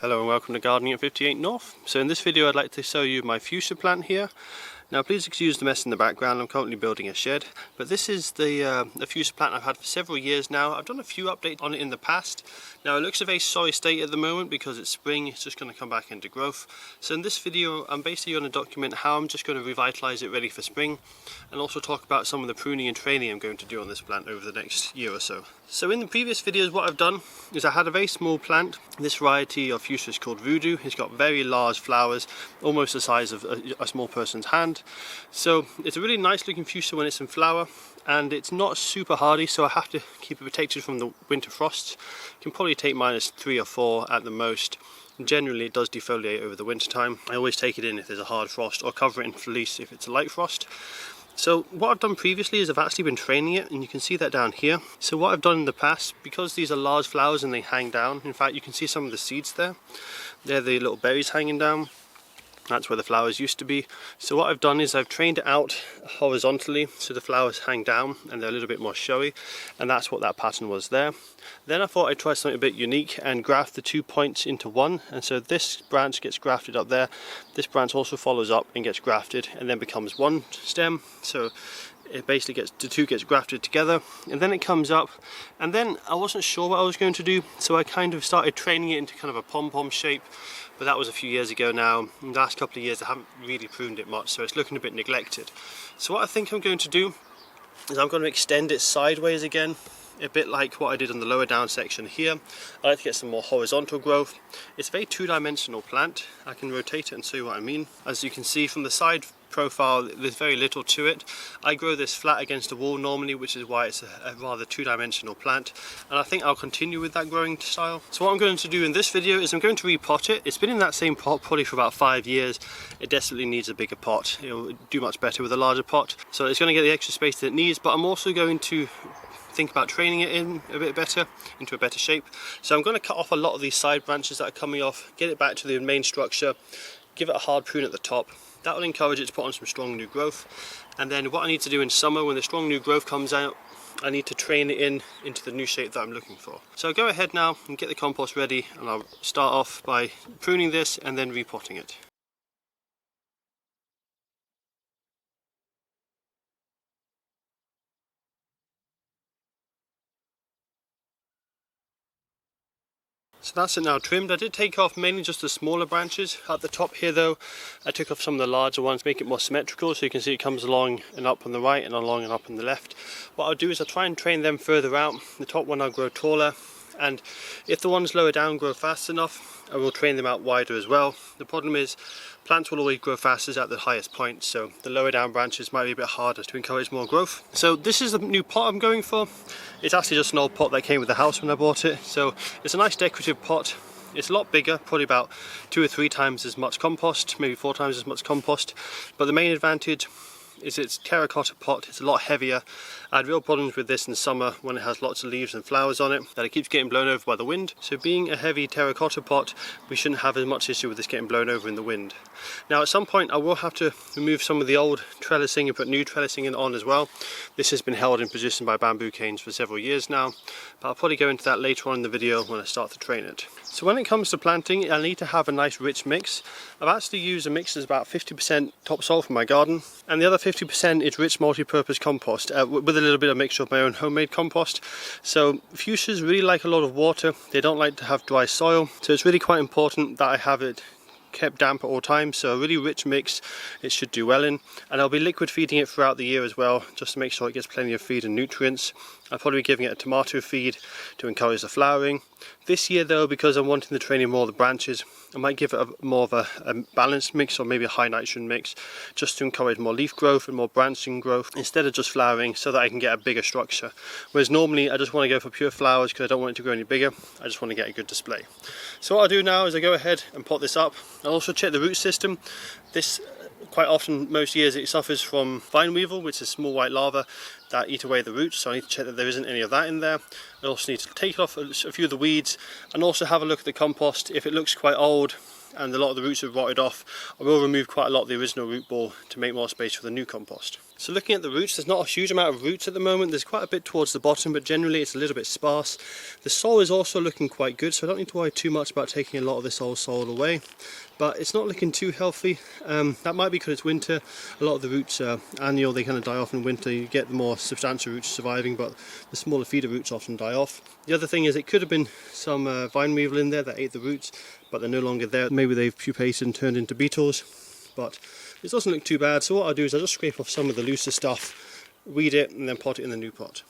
Hello and welcome to Gardening at 58 North. So in this video I'd like to show you my fuchsia plant here. Now please excuse the mess in the background, I'm currently building a shed. But this is the fuchsia plant I've had for several years now. I've done a few updates on it in the past. Now it looks a very sorry state at the moment because it's spring, it's just going to come back into growth. So in this video I'm basically going to document how I'm just going to revitalise it ready for spring, and also talk about some of the pruning and training I'm going to do on this plant over the next year or so. So in the previous videos what I've done is I had a very small plant. This variety of fuchsia is called Voodoo. It's got very large flowers, almost the size of a small person's hand. So it's a really nice looking fuchsia when it's in flower, and it's not super hardy, so I have to keep it protected from the winter frosts. It can probably take -3 or 4 at the most. Generally it does defoliate over the winter time. I always take it in if there's a hard frost, or cover it in fleece if it's a light frost. So what I've done previously is I've actually been training it, and you can see that down here. So what I've done in the past, because these are large flowers and they hang down, in fact you can see some of the seeds there. They're the little berries hanging down. That's where the flowers used to be. So what I've done is I've trained it out horizontally so the flowers hang down and they're a little bit more showy, and that's what that pattern was there. Then I thought I'd try something a bit unique and graft the 2 points into one, and so this branch gets grafted up there. This branch also follows up and gets grafted and then becomes one stem. So it basically the two gets grafted together, and then it comes up. And then I wasn't sure what I was going to do, so I kind of started training it into kind of a pom-pom shape, but that was a few years ago now. In the last couple of years I haven't really pruned it much, so it's looking a bit neglected. So what I think I'm going to do is I'm going to extend it sideways again, a bit like what I did on the lower down section here. I like to get some more horizontal growth. It's a very two-dimensional plant. I can rotate it and show you what I mean. As you can see from the side profile, there's very little to it. I grow this flat against the wall normally, which is why it's a rather two-dimensional plant, and I think I'll continue with that growing style. So what I'm going to do in this video is I'm going to repot it. It's been in that same pot probably for about 5 years. It desperately needs a bigger pot. It'll do much better with a larger pot, so it's going to get the extra space that it needs. But I'm also going to think about training it in a bit better, into a better shape. So I'm going to cut off a lot of these side branches that are coming off, get it back to the main structure, give it a hard prune at the top. That will encourage it to put on some strong new growth. And then what I need to do in summer, when the strong new growth comes out, I need to train it into the new shape that I'm looking for. So I'll go ahead now and get the compost ready, and I'll start off by pruning this and then repotting it. So that's it now trimmed. I did take off mainly just the smaller branches. At the top here though, I took off some of the larger ones, make it more symmetrical, so you can see it comes along and up on the right and along and up on the left. What I'll do is I'll try and train them further out. The top one I'll grow taller, and if the ones lower down grow fast enough, I will train them out wider as well. The problem is plants will always grow fastest at the highest point, so the lower down branches might be a bit harder to encourage more growth. So this is the new pot I'm going for. It's actually just an old pot that came with the house when I bought it, so it's a nice decorative pot. It's a lot bigger, probably about 2 or 3 times as much compost, maybe 4 times as much compost, but the main advantage is it's terracotta pot. It's a lot heavier. I had real problems with this in summer when it has lots of leaves and flowers on it, that it keeps getting blown over by the wind. So being a heavy terracotta pot, we shouldn't have as much issue with this getting blown over in the wind. Now at some point I will have to remove some of the old trellising and put new trellising in on as well. This has been held in position by bamboo canes for several years now, but I'll probably go into that later on in the video when I start to train it. So when it comes to planting, I need to have a nice rich mix. I've actually used a mix that's about 50% topsoil for my garden, and the other 50% is rich multi-purpose compost with a little bit of mixture of my own homemade compost. So fuchsias really like a lot of water. They don't like to have dry soil, so it's really quite important that I have it kept damp at all times. So a really rich mix it should do well in, and I'll be liquid feeding it throughout the year as well, just to make sure it gets plenty of feed and nutrients. I'll probably be giving it a tomato feed to encourage the flowering. This year though, because I'm wanting to train in more of the branches, I might give it more of a balanced mix, or maybe a high nitrogen mix, just to encourage more leaf growth and more branching growth instead of just flowering, so that I can get a bigger structure. Whereas normally I just want to go for pure flowers because I don't want it to grow any bigger. I just want to get a good display. So what I'll do now is I go ahead and pot this up. I'll also check the root system. This quite often, most years, it suffers from vine weevil, which is small white larvae that eat away the roots, so I need to check that there isn't any of that in there. I also need to take off a few of the weeds, and also have a look at the compost. If it looks quite old and a lot of the roots have rotted off, I will remove quite a lot of the original root ball to make more space for the new compost. So looking at the roots, there's not a huge amount of roots at the moment. There's quite a bit towards the bottom, but generally it's a little bit sparse. The soil is also looking quite good, so I don't need to worry too much about taking a lot of this old soil away. But it's not looking too healthy. That might be because it's winter. A lot of the roots are annual, they kind of die off in winter. You get the more substantial roots surviving, but the smaller feeder roots often die off. The other thing is it could have been some vine weevil in there that ate the roots, but they're no longer there. Maybe they've pupated and turned into beetles, but it doesn't look too bad. So what I'll do is I'll just scrape off some of the looser stuff, weed it, and then pot it in the new pot.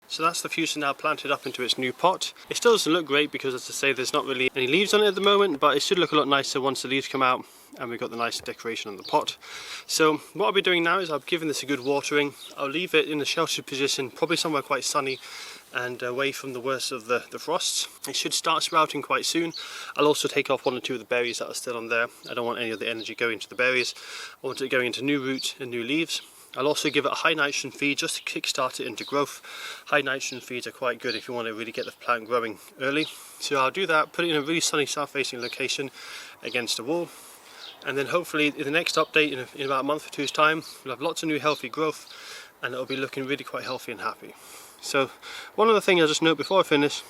So that's the fuchsia now planted up into its new pot. It still doesn't look great because, as I say, there's not really any leaves on it at the moment, but it should look a lot nicer once the leaves come out and we've got the nice decoration on the pot. So what I'll be doing now is I'll be giving this a good watering. I'll leave it in a sheltered position, probably somewhere quite sunny and away from the worst of the frosts. It should start sprouting quite soon. I'll also take off 1 or 2 of the berries that are still on there. I don't want any of the energy going to the berries. I want it going into new roots and new leaves. I'll also give it a high nitrogen feed just to kickstart it into growth. High nitrogen feeds are quite good if you want to really get the plant growing early. So I'll do that, put it in a really sunny south facing location against a wall, and then hopefully in the next update in about a month or two's time we'll have lots of new healthy growth and it'll be looking really quite healthy and happy. So one other thing I'll just note before I finish,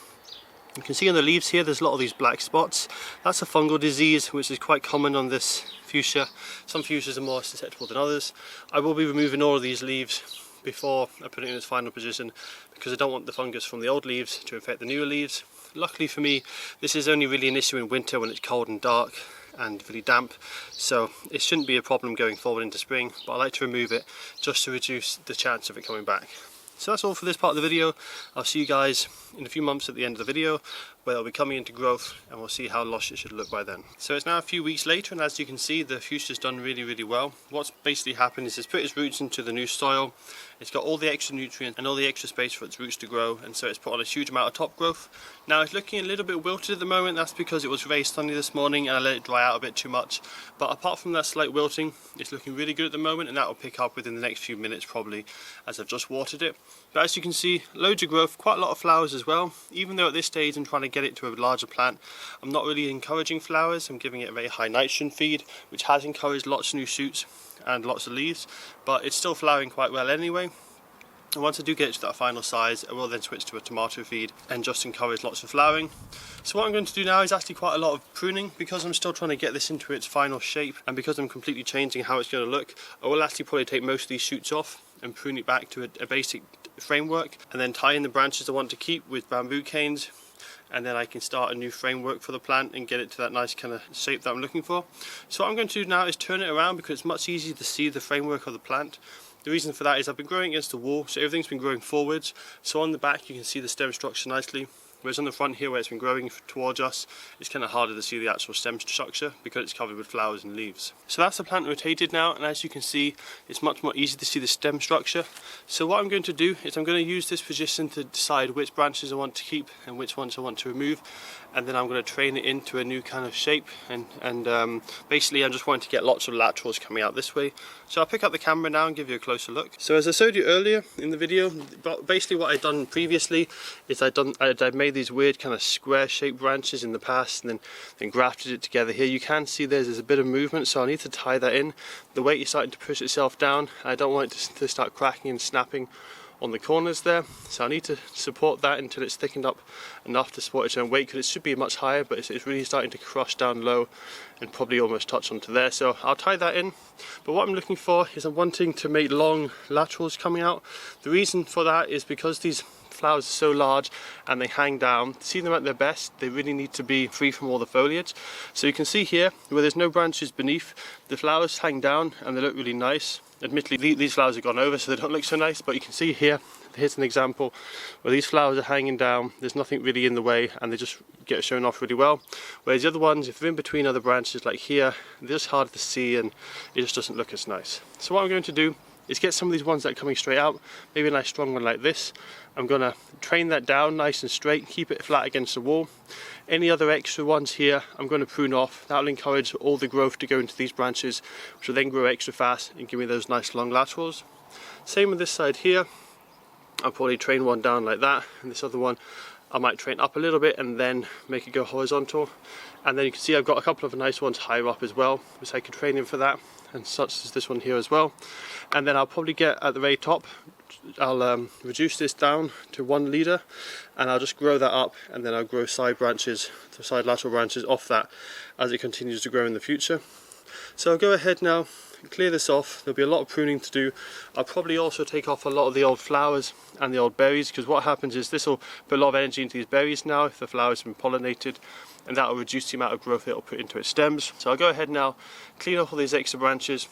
you can see on the leaves here there's a lot of these black spots. That's a fungal disease which is quite common on this fuchsia. Some fuchsias are more susceptible than others. I will be removing all of these leaves before I put it in its final position because I don't want the fungus from the old leaves to infect the newer leaves. Luckily for me, this is only really an issue in winter when it's cold and dark and really damp, so it shouldn't be a problem going forward into spring, but I like to remove it just to reduce the chance of it coming back. So that's all for this part of the video. I'll see you guys in a few months at the end of the video where it'll be coming into growth and we'll see how lush it should look by then. So it's now a few weeks later and as you can see the fuchsia's done really well. What's basically happened is it's put its roots into the new soil. It's got all the extra nutrients and all the extra space for its roots to grow, and so it's put on a huge amount of top growth. Now it's looking a little bit wilted at the moment. That's because it was very sunny this morning and I let it dry out a bit too much. But apart from that slight wilting, it's looking really good at the moment, and that will pick up within the next few minutes probably as I've just watered it. But as you can see, loads of growth, quite a lot of flowers as well. Even though at this stage I'm trying to get it to a larger plant, I'm not really encouraging flowers. I'm giving it a very high nitrogen feed, which has encouraged lots of new shoots and lots of leaves, but it's still flowering quite well anyway. And once I do get it to that final size, I will then switch to a tomato feed and just encourage lots of flowering. So what I'm going to do now is actually quite a lot of pruning because I'm still trying to get this into its final shape, and because I'm completely changing how it's going to look, I will actually probably take most of these shoots off and prune it back to a basic framework, and then tie in the branches I want to keep with bamboo canes, and then I can start a new framework for the plant and get it to that nice kind of shape that I'm looking for. So what I'm going to do now is turn it around because it's much easier to see the framework of the plant. The reason for that is I've been growing against the wall, so everything's been growing forwards. So on the back you can see the stem structure nicely, whereas on the front here where it's been growing towards us, it's kind of harder to see the actual stem structure because it's covered with flowers and leaves. So that's the plant rotated now, and as you can see it's much more easy to see the stem structure. So what I'm going to do is I'm going to use this position to decide which branches I want to keep and which ones I want to remove, and then I'm going to train it into a new kind of shape, and basically I'm just wanting to get lots of laterals coming out this way. So I'll pick up the camera now and give you a closer look. So as I showed you earlier in the video, basically what I'd done previously is I'd made these weird kind of square shaped branches in the past and then grafted it together here. You can see there's a bit of movement, so I need to tie that in. The weight is starting to push itself down. I don't want it to start cracking and snapping on the corners there, so I need to support that until it's thickened up enough to support its own weight, because it should be much higher, but it's really starting to crush down low and probably almost touch onto there. So I'll tie that in, but what I'm looking for is I'm wanting to make long laterals coming out. The reason for that is because these flowers are so large and they hang down. To see them at their best, they really need to be free from all the foliage. So you can see here where there's no branches beneath, the flowers hang down and they look really nice. Admittedly these flowers have gone over so they don't look so nice, but you can see here, here's an example where these flowers are hanging down, there's nothing really in the way and they just get shown off really well. Whereas the other ones, if they're in between other branches like here, they're just hard to see and it just doesn't look as nice. So what I'm going to do is get some of these ones that are coming straight out, maybe a nice strong one like this. I'm going to train that down nice and straight, keep it flat against the wall. Any other extra ones here I'm going to prune off. That'll encourage all the growth to go into these branches, which will then grow extra fast and give me those nice long laterals. Same with this side here. I'll probably train one down like that, and this other one I might train up a little bit and then make it go horizontal. And then you can see I've got a couple of nice ones higher up as well, which I can train in for that, and such as this one here as well. And then I'll probably get at the very top, I'll reduce this down to 1 leader, and I'll just grow that up, and then I'll grow side branches, the side lateral branches off that as it continues to grow in the future. So I'll go ahead now, clear this off. There'll be a lot of pruning to do. I'll probably also take off a lot of the old flowers and the old berries, because what happens is this will put a lot of energy into these berries now if the flowers have been pollinated, and that will reduce the amount of growth it will put into its stems. So I'll go ahead now, clean off all these extra branches.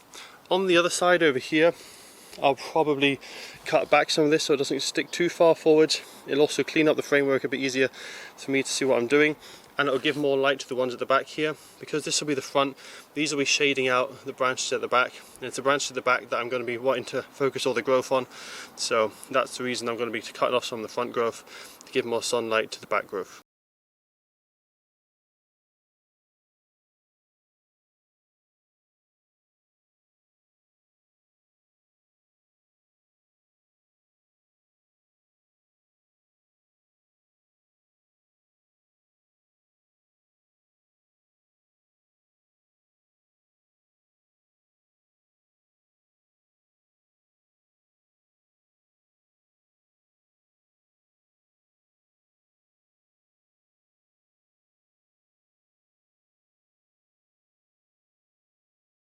On the other side over here, I'll probably cut back some of this so it doesn't stick too far forward. It'll also clean up the framework a bit easier for me to see what I'm doing, and it'll give more light to the ones at the back here. Because this will be the front, these will be shading out the branches at the back, and it's the branches at the back that I'm going to be wanting to focus all the growth on. So that's the reason I'm going to be cutting off some of the front growth to give more sunlight to the back growth.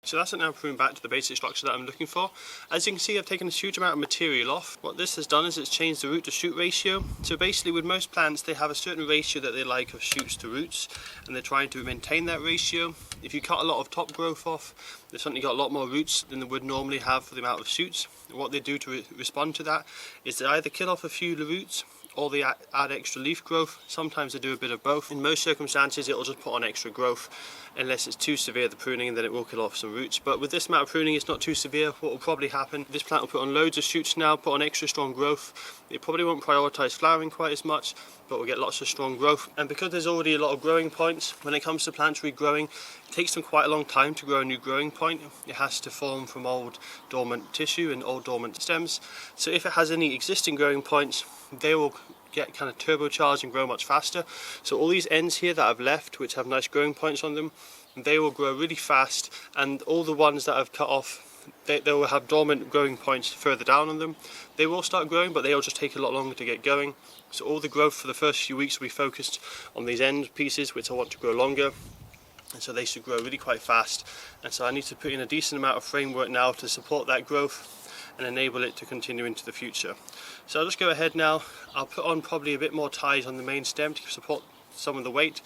So that's it now pruned back to the basic structure that I'm looking for. As you can see, I've taken a huge amount of material off. What this has done is it's changed the root to shoot ratio. So basically with most plants, they have a certain ratio that they like of shoots to roots, and they're trying to maintain that ratio. If you cut a lot of top growth off, they've certainly got a lot more roots than they would normally have for the amount of shoots. And what they do to respond to that is they either kill off a few of the roots, or they add extra leaf growth. Sometimes they do a bit of both. In most circumstances, it'll just put on extra growth, unless it's too severe, the pruning, and then it will kill off some roots. But with this amount of pruning, it's not too severe. What will probably happen, this plant will put on loads of shoots now, put on extra strong growth. It probably won't prioritise flowering quite as much, but we'll get lots of strong growth. And because there's already a lot of growing points, when it comes to plants regrowing, it takes them quite a long time to grow a new growing point. It has to form from old dormant tissue and old dormant stems. So if it has any existing growing points, they will get kind of turbocharged and grow much faster. So all these ends here that I've left, which have nice growing points on them, they will grow really fast, and all the ones that I've cut off, they will have dormant growing points further down on them. They will start growing, but they'll just take a lot longer to get going. So all the growth for the first few weeks will be focused on these end pieces, which I want to grow longer, and so they should grow really quite fast. And so I need to put in a decent amount of framework now to support that growth and enable it to continue into the future. So I'll just go ahead now. I'll put on probably a bit more ties on the main stem to support some of the weight,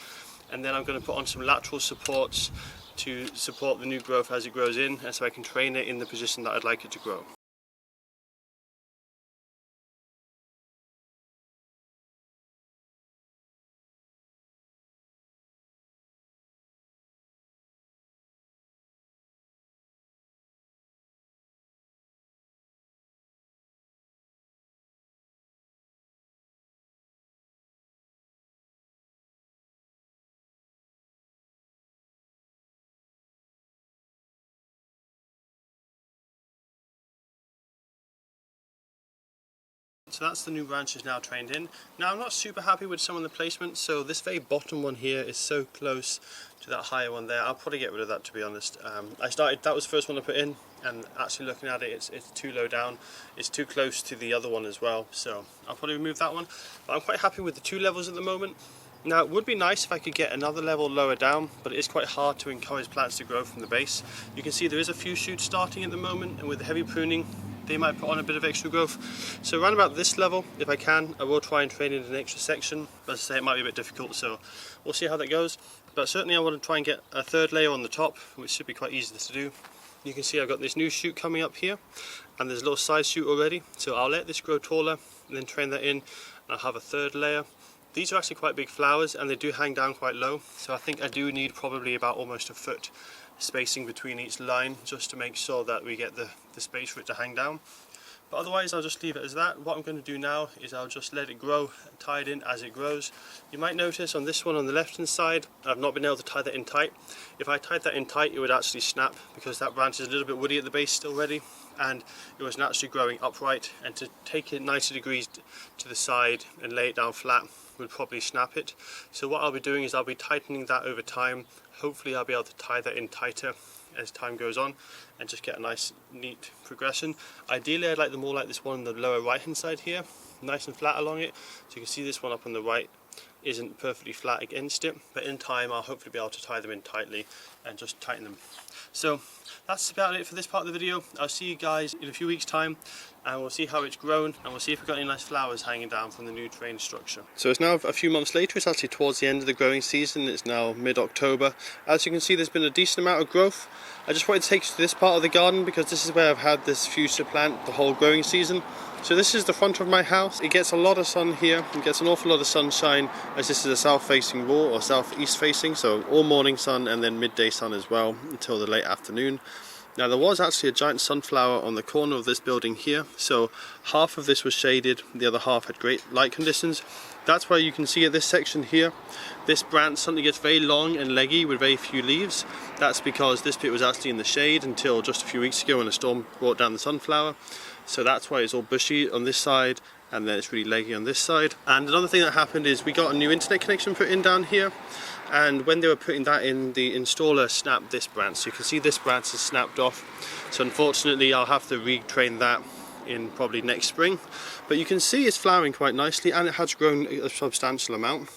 and then I'm going to put on some lateral supports to support the new growth as it grows in, and so I can train it in the position that I'd like it to grow. So that's the new branches now trained in. Now I'm not super happy with some of the placement, so this very bottom one here is so close to that higher one there. I'll probably get rid of that, to be honest. That was the first one I put in, and actually looking at it, it's too low down. It's too close to the other one as well, so I'll probably remove that one. But I'm quite happy with the 2 levels at the moment. Now it would be nice if I could get another level lower down, but it is quite hard to encourage plants to grow from the base. You can see there is a few shoots starting at the moment, and with the heavy pruning, they might put on a bit of extra growth. So around about this level, if I can, I will try and train in an extra section. But as I say, it might be a bit difficult, so we'll see how that goes. But certainly I want to try and get a 3rd layer on the top, which should be quite easy to do. You can see I've got this new shoot coming up here, and there's a little side shoot already. So I'll let this grow taller, and then train that in, and I'll have a 3rd layer. These are actually quite big flowers, and they do hang down quite low. So I think I do need probably about almost a foot spacing between each line, just to make sure that we get the space for it to hang down. But otherwise I'll just leave it as that. What I'm going to do now is I'll just let it grow and tie it in as it grows. You might notice on this one on the left hand side I've not been able to tie that in tight. If I tied that in tight it would actually snap, because that branch is a little bit woody at the base still ready, and it was naturally growing upright, and to take it 90 degrees to the side and lay it down flat would probably snap it. So what I'll be doing is I'll be tightening that over time. Hopefully I'll be able to tie that in tighter as time goes on and just get a nice neat progression. Ideally I'd like them all like this one on the lower right hand side here, nice and flat along it. So you can see this one up on the right isn't perfectly flat against it, but in time I'll hopefully be able to tie them in tightly and just tighten them. So that's about it for this part of the video. I'll see you guys in a few weeks time, and we'll see how it's grown, and we'll see if we've got any nice flowers hanging down from the new drainage structure. So it's now a few months later. It's actually towards the end of the growing season. It's now mid-October. As you can see, there's been a decent amount of growth. I just wanted to take you to this part of the garden because this is where I've had this fuchsia plant the whole growing season. So this is the front of my house. It gets a lot of sun here. It gets an awful lot of sunshine, as this is a south-facing wall, or south-east facing, so all morning sun and then midday sun as well until the late afternoon. Now there was actually a giant sunflower on the corner of this building here, so half of this was shaded, the other half had great light conditions. That's why you can see at this section here, this branch suddenly gets very long and leggy with very few leaves. That's because this bit was actually in the shade until just a few weeks ago when a storm brought down the sunflower. So that's why it's all bushy on this side, and then it's really leggy on this side. And another thing that happened is we got a new internet connection put in down here, and when they were putting that in, the installer snapped this branch. So you can see this branch is snapped off. So unfortunately I'll have to retrain that in probably next spring. But you can see it's flowering quite nicely, and it has grown a substantial amount.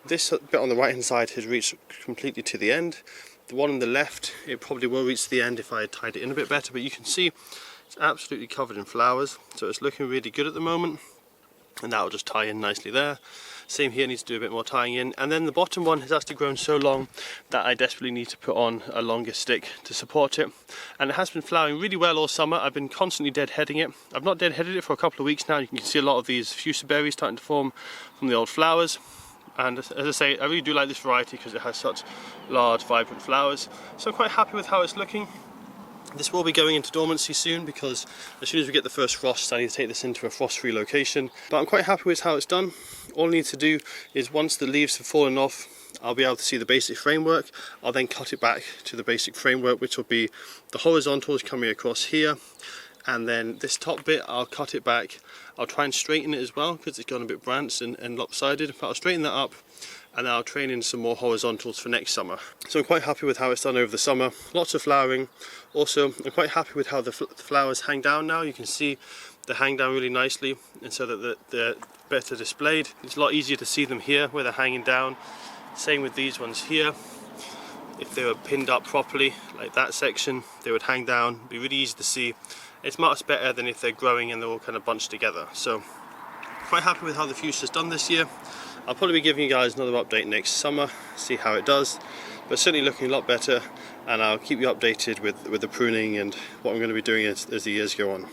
This bit on the right hand side has reached completely to the end. The one on the left, it probably will reach the end if I had tied it in a bit better, but you can see it's absolutely covered in flowers, so it's looking really good at the moment, and that will just tie in nicely there. Same here, needs to do a bit more tying in. And then the bottom one has actually grown so long that I desperately need to put on a longer stick to support it, and it has been flowering really well all summer. I've been constantly deadheading it. I've not deadheaded it for a couple of weeks now. You can see a lot of these fuchsia berries starting to form from the old flowers. And as I say, I really do like this variety because it has such large vibrant flowers, so I'm quite happy with how it's looking. This will be going into dormancy soon, because as soon as we get the first frost I need to take this into a frost-free location. But I'm quite happy with how it's done. All I need to do is, once the leaves have fallen off, I'll be able to see the basic framework. I'll then cut it back to the basic framework, which will be the horizontals coming across here, and then this top bit I'll cut it back. I'll try and straighten it as well because it's gone a bit branched and lopsided, but I'll straighten that up, and then I'll train in some more horizontals for next summer. So I'm quite happy with how it's done over the summer. Lots of flowering. Also, I'm quite happy with how the flowers hang down now. You can see they hang down really nicely, and so that they're better displayed. It's a lot easier to see them here where they're hanging down. Same with these ones here. If they were pinned up properly, like that section, they would hang down. It'd be really easy to see. It's much better than if they're growing and they're all kind of bunched together. So quite happy with how the fuchsia's done this year. I'll probably be giving you guys another update next summer, see how it does, but certainly looking a lot better, and I'll keep you updated with the pruning and what I'm going to be doing as the years go on.